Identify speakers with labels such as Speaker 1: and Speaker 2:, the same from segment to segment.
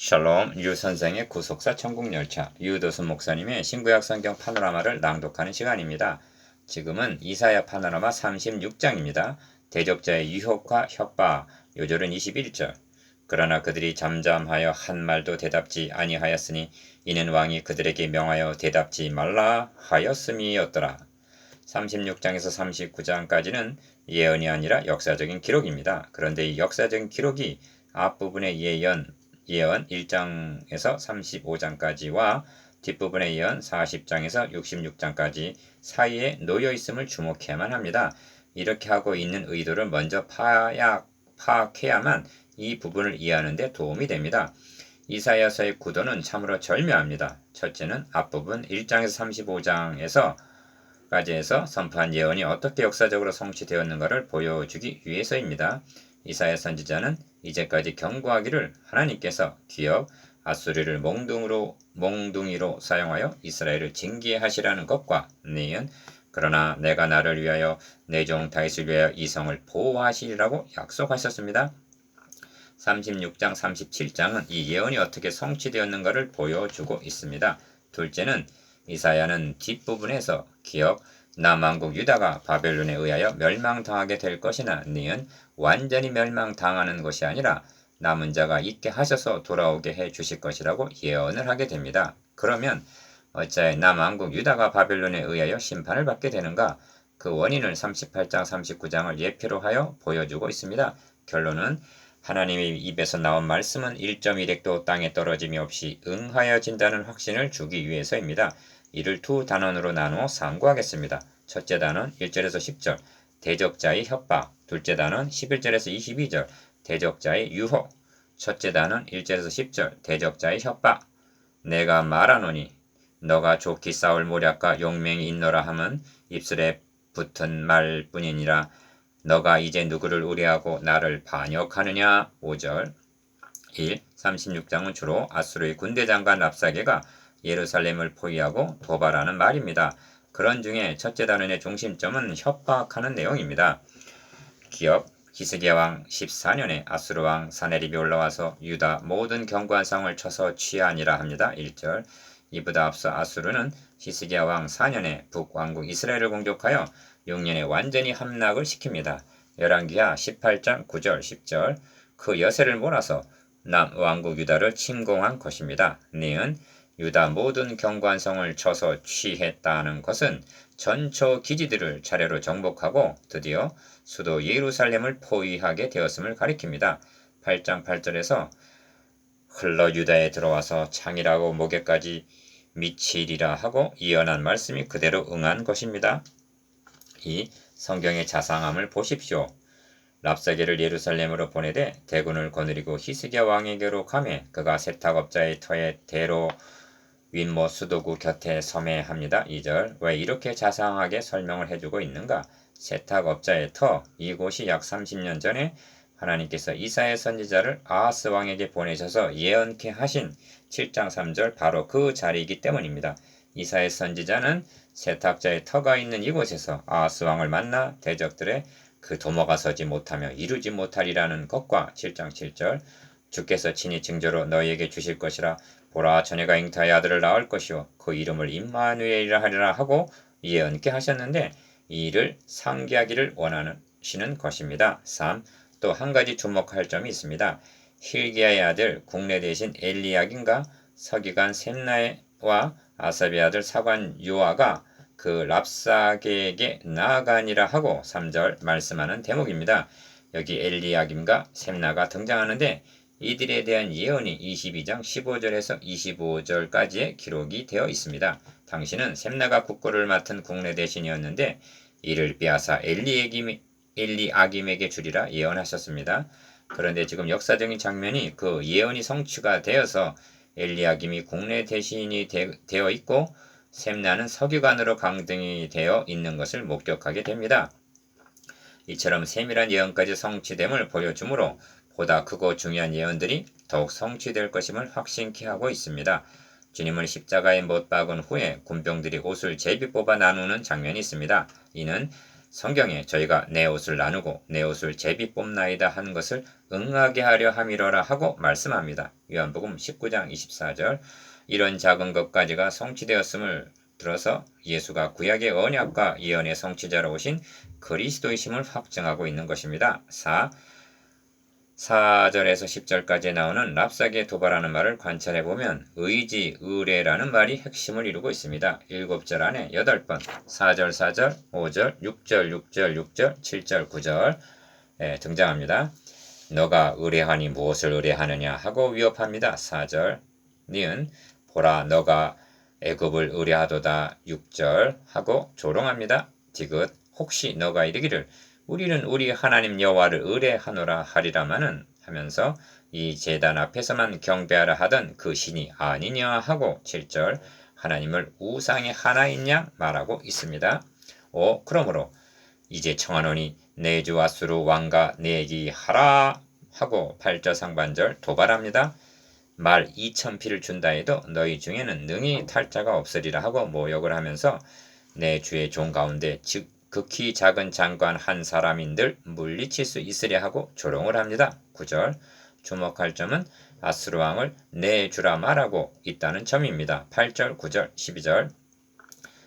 Speaker 1: 샬롬 유 선생의 구속사 천국열차 유도순 목사님의 신구약 성경 파노라마를 낭독하는 시간입니다. 지금은 이사야 파노라마 36장입니다. 대적자의 유혹과 협박 요절은 21절. 그러나 그들이 잠잠하여 한 말도 대답지 아니하였으니 이는 왕이 그들에게 명하여 대답지 말라 하였음이었더라. 36장에서 39장까지는 예언이 아니라 역사적인 기록입니다. 그런데 이 역사적인 기록이 앞부분의 예언 1장에서 35장까지와 뒷부분의 예언 40장에서 66장까지 사이에 놓여 있음을 주목해야만 합니다. 이렇게 하고 있는 의도를 먼저 파악해야만 이 부분을 이해하는 데 도움이 됩니다. 이사야서의 구도는 참으로 절묘합니다. 첫째는 앞부분 1장에서 35장까지에서 선포한 예언이 어떻게 역사적으로 성취되었는가를 보여주기 위해서입니다. 이사야 선지자는 이제까지 경고하기를 하나님께서 기업 아수르를 몽둥이로 사용하여 이스라엘을 징계하시라는 것과 니은 그러나 내가 나를 위하여 내 종 다윗을 위하여 이 성을 보호하시리라고 약속하셨습니다. 36장 37장은 이 예언이 어떻게 성취되었는가를 보여주고 있습니다. 둘째는 이사야는 뒷부분에서 기억 남왕국 유다가 바벨론에 의하여 멸망당하게 될 것이나 니은 완전히 멸망당하는 것이 아니라 남은 자가 있게 하셔서 돌아오게 해 주실 것이라고 예언을 하게 됩니다. 그러면 어찌하여 남왕국 유다가 바벨론에 의하여 심판을 받게 되는가? 그 원인을 38장 39장을 예표로 하여 보여주고 있습니다. 결론은 하나님의 입에서 나온 말씀은 1.1핵도 땅에 떨어짐이 없이 응하여진다는 확신을 주기 위해서입니다. 이를 두 단원으로 나누어 상고하겠습니다. 첫째 단원 1절에서 10절 대적자의 협박, 둘째 단원 11절에서 22절 대적자의 유혹. 첫째 단원 1절에서 10절 대적자의 협박. 내가 말하노니 너가 좋게 싸울 모략과 용맹이 있노라 함은 입술에 붙은 말뿐이니라. 너가 이제 누구를 우려하고 나를 반역하느냐. 5절 36장은 주로 아수르의 군대장관 랍사게가 예루살렘을 포위하고 도발하는 말입니다. 그런 중에 첫째 단원의 중심점은 협박하는 내용입니다. 기업 히스기야 왕 14년에 아수르 왕 사네립이 올라와서 유다 모든 견고한 성을 쳐서 취하니라 합니다. 1절 이보다 앞서 아수르는 히스기야 왕 4년에 북왕국 이스라엘을 공격하여 6년에 완전히 함락을 시킵니다. 열왕기하 18장 9절 10절 그 여세를 몰아서 남왕국 유다를 침공한 것입니다. 니은 유다 모든 견고한 성을 쳐서 취했다는 것은 전초 기지들을 차례로 정복하고 드디어 수도 예루살렘을 포위하게 되었음을 가리킵니다. 8장 8절에서 흘러 유다에 들어와서 창이라고 목에까지 미치리라 하고 예언한 말씀이 그대로 응한 것입니다. 이 성경의 자상함을 보십시오. 랍사게를 예루살렘으로 보내되 대군을 거느리고 히스기야 왕에게로 가매 그가 세탁업자의 터에 대로 윗모 수도구 곁에 섬해합니다. 2절 왜 이렇게 자상하게 설명을 해주고 있는가? 세탁업자의 터 이곳이 약 30년 전에 하나님께서 이사야 선지자를 아하스 왕에게 보내셔서 예언케 하신 7장 3절 바로 그 자리이기 때문입니다. 이사야 선지자는 세탁자의 터가 있는 이곳에서 아하스 왕을 만나 대적들의 그 도모가 서지 못하며 이루지 못하리라는 것과 7장 7절 주께서 친히 징조로 너희에게 주실 것이라 보라 처녀가 잉타의 아들을 낳을 것이요 그 이름을 임마누엘이라 하리라 하고 예언케 하셨는데 이 일을 상기하기를 원하시는 것입니다. 3. 또 한 가지 주목할 점이 있습니다. 힐기야의 아들 국내 대신 엘리야김과 서기관 셈나와 아삽의 아들 사관 요아가 그 랍사게에게 나아가니라 하고 3절 말씀하는 대목입니다. 여기 엘리야김과 셈나가 등장하는데 이들에 대한 예언이 22장 15절에서 25절까지의 기록이 되어 있습니다. 당시는 셈나가 국고를 맡은 국내 대신이었는데 이를 빼앗아 엘리아김에게 주리라 예언하셨습니다. 그런데 지금 역사적인 장면이 그 예언이 성취가 되어서 엘리아김이 국내 대신이 되어 있고 셈나는 서기관으로 강등이 되어 있는 것을 목격하게 됩니다. 이처럼 세밀한 예언까지 성취됨을 보여주므로 보다 크고 중요한 예언들이 더욱 성취될 것임을 확신케 하고 있습니다. 주님을 십자가에 못 박은 후에 군병들이 옷을 제비 뽑아 나누는 장면이 있습니다. 이는 성경에 저희가 내 옷을 나누고 내 옷을 제비 뽑나이다 한 것을 응하게 하려 함이로라 하고 말씀합니다. 요한복음 19장 24절. 이런 작은 것까지가 성취되었음을 들어서 예수가 구약의 언약과 예언의 성취자로 오신 그리스도이심을 확증하고 있는 것입니다. 4절에서 10절까지 나오는 랍사게 도발하는 말을 관찰해보면 의지, 의뢰라는 말이 핵심을 이루고 있습니다. 7절 안에 8번 4절, 4절, 5절, 6절, 6절, 6절, 7절, 9절 등장합니다. 너가 의뢰하니 무엇을 의뢰하느냐 하고 위협합니다. 4절 니은 보라 너가 애굽을 의뢰하도다 6절 하고 조롱합니다. 디귿 혹시 너가 이르기를 우리는 우리 하나님 여호와를 의뢰하노라 하리라마는 하면서 이 제단 앞에서만 경배하라 하던 그 신이 아니냐 하고 7절 하나님을 우상의 하나이냐 말하고 있습니다. 그러므로 이제 청하노니 내 주 아수르 왕과 내기하라 하고 8절 상반절 도발합니다. 말 2,000피를 준다 해도 너희 중에는 능히 탈 자가 없으리라 하고 모욕을 하면서 내 주의 종 가운데 즉 극히 작은 장관 한 사람인들 물리칠 수 있으려 하고 조롱을 합니다. 9절 주목할 점은 아수르 왕을 내 주라 말하고 있다는 점입니다. 8절, 9절, 12절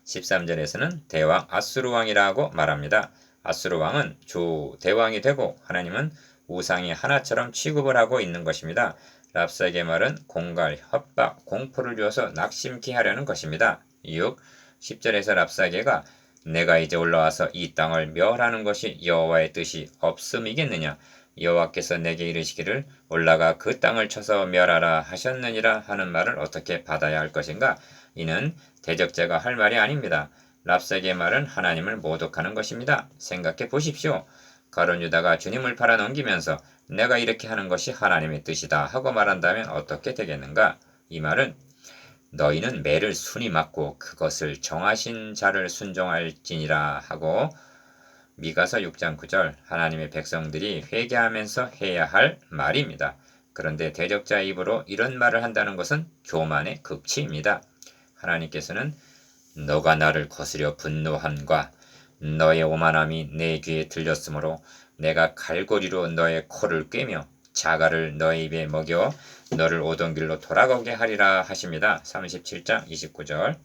Speaker 1: 13절에서는 대왕 아수르 왕이라고 말합니다. 아수르 왕은 주 대왕이 되고 하나님은 우상이 하나처럼 취급을 하고 있는 것입니다. 랍사게 말은 공갈, 협박, 공포를 주어서 낙심케 하려는 것입니다. 6. 10절에서 랍사게가 내가 이제 올라와서 이 땅을 멸하는 것이 여호와의 뜻이 없음이겠느냐 여호와께서 내게 이르시기를 올라가 그 땅을 쳐서 멸하라 하셨느니라 하는 말을 어떻게 받아야 할 것인가? 이는 대적자가 할 말이 아닙니다. 랍사게의 말은 하나님을 모독하는 것입니다. 생각해 보십시오. 가룟 유다가 주님을 팔아넘기면서 내가 이렇게 하는 것이 하나님의 뜻이다 하고 말한다면 어떻게 되겠는가? 이 말은 너희는 매를 순히 맞고 그것을 정하신 자를 순종할지니라 하고 미가서 6장 9절 하나님의 백성들이 회개하면서 해야 할 말입니다. 그런데 대적자의 입으로 이런 말을 한다는 것은 교만의 극치입니다. 하나님께서는 너가 나를 거스려 분노함과 너의 오만함이 내 귀에 들렸으므로 내가 갈고리로 너의 코를 꿰며 자갈을 너의 입에 먹여 너를 오던 길로 돌아가게 하리라 하십니다. 37장 29절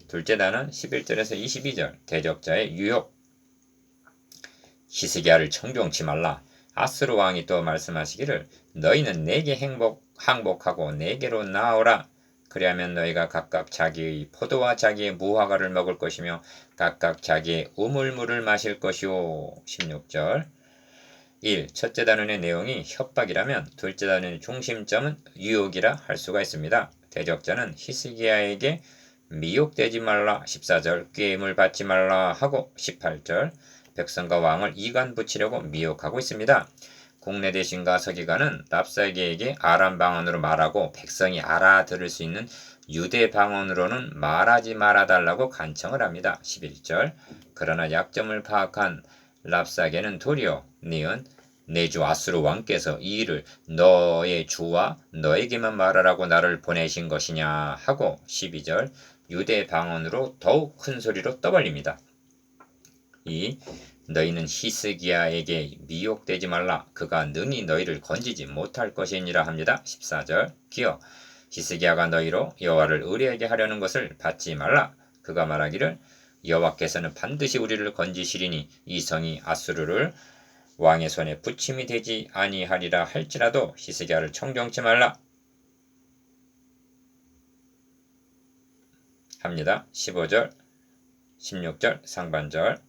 Speaker 1: 둘째 단은 11절에서 22절 대적자의 유혹 히스기야를 청종치 말라. 아수르 왕이 또 말씀하시기를 너희는 내게 항복하고 내게로 나오라. 그리하면 너희가 각각 자기의 포도와 자기의 무화과를 먹을 것이며 각각 자기의 우물물을 마실 것이오. 16절 1. 첫째 단원의 내용이 협박이라면 둘째 단원의 중심점은 유혹이라 할 수가 있습니다. 대적자는 히스기야에게 미혹되지 말라 14절 꾀임을 받지 말라 하고 18절 백성과 왕을 이간 붙이려고 미혹하고 있습니다. 국내 대신과 서기관은 랍사게에게 아람 방언으로 말하고 백성이 알아들을 수 있는 유대 방언으로는 말하지 말아달라고 간청을 합니다. 11절 그러나 약점을 파악한 랍사게는 도리어 니은 내 주 아수르 왕께서 이 일을 너의 주와 너에게만 말하라고 나를 보내신 것이냐 하고 12절 유대 방언으로 더욱 큰 소리로 떠벌립니다. 2. 너희는 히스기야에게 미혹되지 말라. 그가 능히 너희를 건지지 못할 것이니라 합니다. 14절 기어 히스기야가 너희로 여호와를 의뢰하게 하려는 것을 받지 말라. 그가 말하기를 여호와께서는 반드시 우리를 건지시리니 이 성이 아수르를 왕의 손에 부침이 되지 아니하리라 할지라도 히스기야를 청종치 말라 합니다. 15절 16절 상반절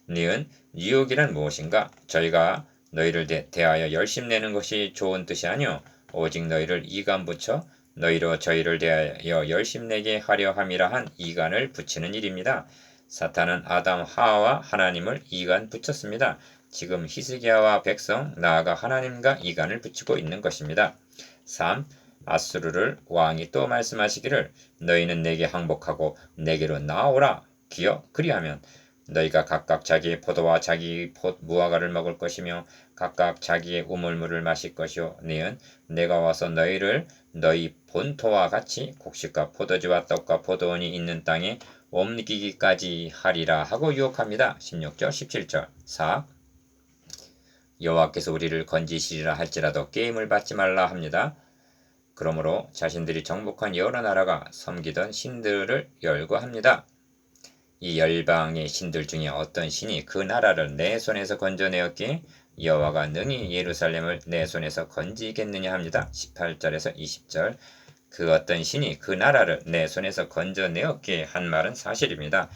Speaker 1: 니은 유혹이란 무엇인가? 저희가 너희를 대하여 열심내는 것이 좋은 뜻이 아니오 오직 너희를 이간 붙여 너희로 저희를 대하여 열심내게 하려 함이라 한 이간을 붙이는 일입니다. 사탄은 아담 하와와 하나님을 이간 붙였습니다. 지금 히스기야와 백성 나아가 하나님과 이간을 붙이고 있는 것입니다. 3. 아수르를 왕이 또 말씀하시기를 너희는 내게 항복하고 내게로 나오라 기어 그리하면 너희가 각각 자기의 포도와 자기 무화과를 먹을 것이며 각각 자기의 우물물을 마실 것이요 니은 내가 와서 너희를 너희 본토와 같이 곡식과 포도주와 떡과 포도원이 있는 땅에 옮기기까지 하리라 하고 유혹합니다. 16절 17절 4. 여호와께서 우리를 건지시리라 할지라도 게임을 받지 말라 합니다. 그러므로 자신들이 정복한 여러 나라가 섬기던 신들을 열거합니다. 이 열방의 신들 중에 어떤 신이 그 나라를 내 손에서 건져내었기에 여호와가 능히 예루살렘을 내 손에서 건지겠느냐 합니다. 18절에서 20절 그 어떤 신이 그 나라를 내 손에서 건져내었기에 한 말은 사실입니다.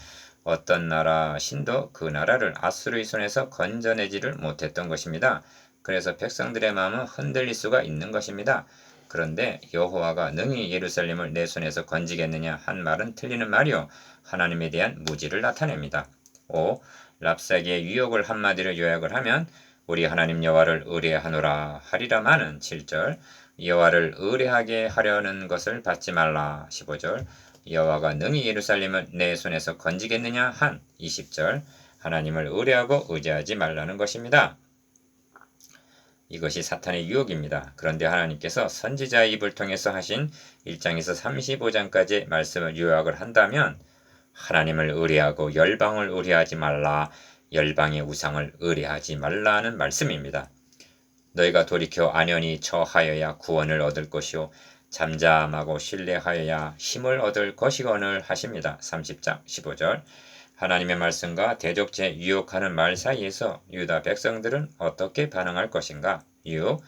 Speaker 1: 어떤 나라 신도 그 나라를 아수르의 손에서 건져내지를 못했던 것입니다. 그래서 백성들의 마음은 흔들릴 수가 있는 것입니다. 그런데 여호와가 능히 예루살렘을 내 손에서 건지겠느냐 한 말은 틀리는 말이요 하나님에 대한 무지를 나타냅니다. 5. 랍사기의 유혹을 한마디로 요약을 하면 우리 하나님 여호와를 의뢰하노라 하리라마는 7절 여호와를 의뢰하게 하려는 것을 받지 말라 15절 여호와가 능히 예루살렘을 내 손에서 건지겠느냐 한 20절 하나님을 의뢰하고 의지하지 말라는 것입니다. 이것이 사탄의 유혹입니다. 그런데 하나님께서 선지자의 입을 통해서 하신 1장에서 35장까지의 말씀을 요약을 한다면 하나님을 의뢰하고 열방을 의뢰하지 말라, 열방의 우상을 의뢰하지 말라는 말씀입니다. 너희가 돌이켜 안연히 처하여야 구원을 얻을 것이요 잠잠하고 신뢰하여야 힘을 얻을 것이거늘 하십니다. 30장 15절 하나님의 말씀과 대적죄 유혹하는 말 사이에서 유다 백성들은 어떻게 반응할 것인가? 유혹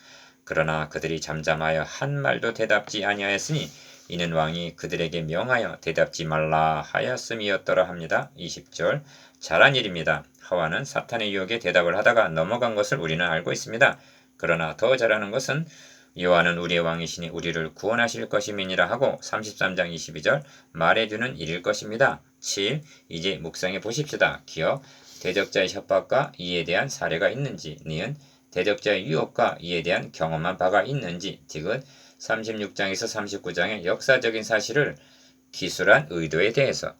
Speaker 1: 그러나 그들이 잠잠하여 한 말도 대답지 아니하였으니 이는 왕이 그들에게 명하여 대답지 말라 하였음이었더라 합니다. 20절 잘한 일입니다. 하와는 사탄의 유혹에 대답을 하다가 넘어간 것을 우리는 알고 있습니다. 그러나 더 잘하는 것은 여호와는 우리의 왕이시니 우리를 구원하실 것임이니라 하고 33장 22절 말해주는 일일 것입니다. 7. 이제 묵상해 보십시다. 기억 대적자의 협박과 이에 대한 사례가 있는지 니은 대적자의 유혹과 이에 대한 경험한 바가 있는지 디귿 36장에서 39장의 역사적인 사실을 기술한 의도에 대해서